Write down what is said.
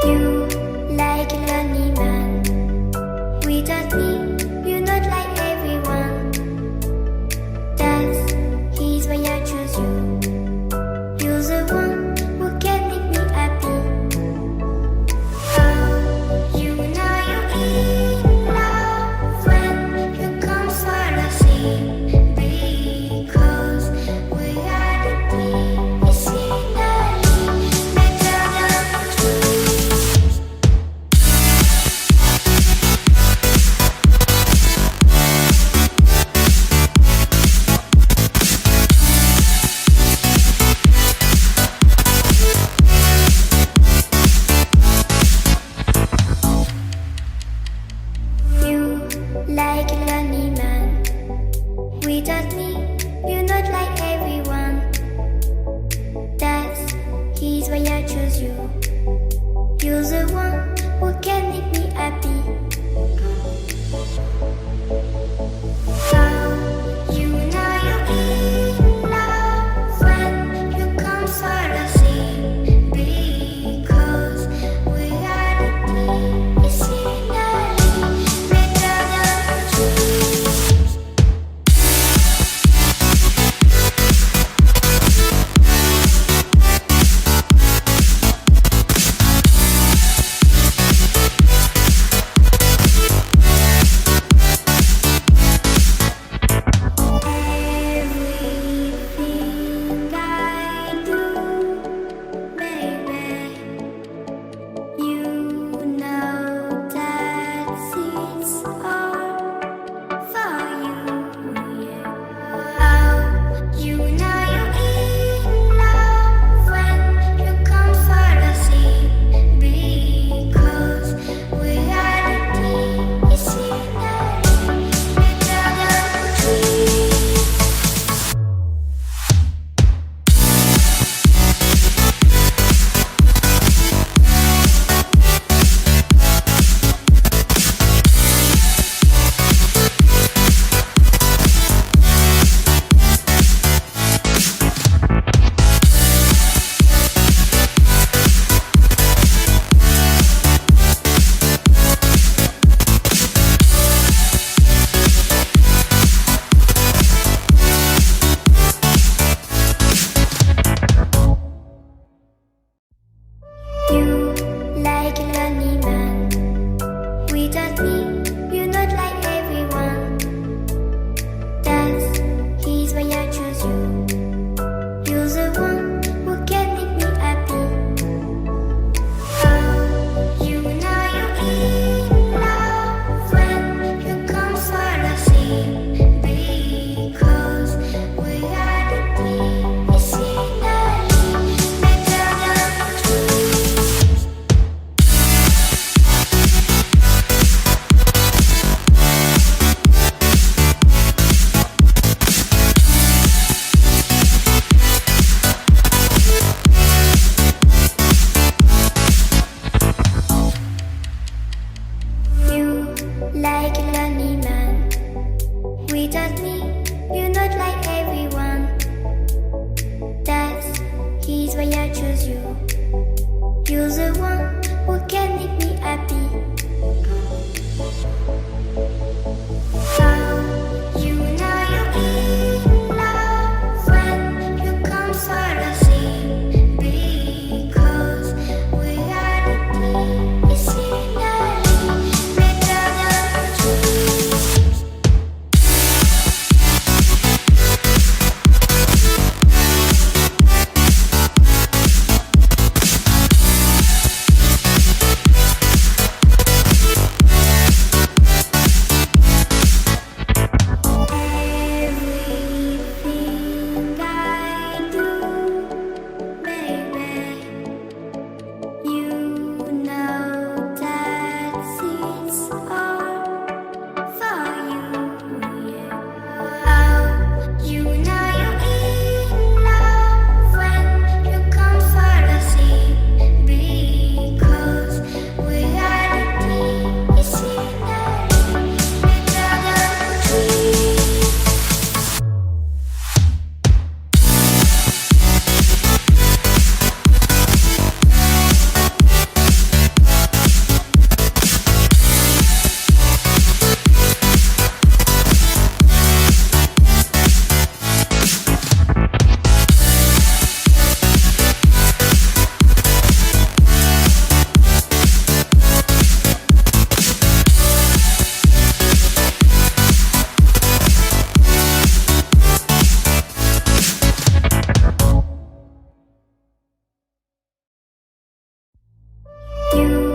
You like a lonely man. Without me, you're not like everyone. That's he's why I choose you. You're the one who can make me happy. Oh, you know you're in love when you come for the sea. Because reality is finally better than truth. You like a lonely man. Without me, you're not like everyone. That's he's why I choose you. You're the one who can make me happy. Oh, you know you're in love when you come for the sea. Because reality is finally better than truth. Everything I do, baby, you know that it's all for you, yeah. Oh, you know you're in love when you come for the sea. Because reality is finally better than truth. You like a lonely man. Without me, you're not like everyone. That's he's why I choose you. You're the one who can make me happy. Oh, you know you're in love when you come for the sea. Because reality is finally better than truth. You like a lonely man. Without me, you're not like everyone. That's he's why I choose you. You're the one who can make me happy. Oh, you know you're in love when you come for the sea. Because reality is finally better than truth. You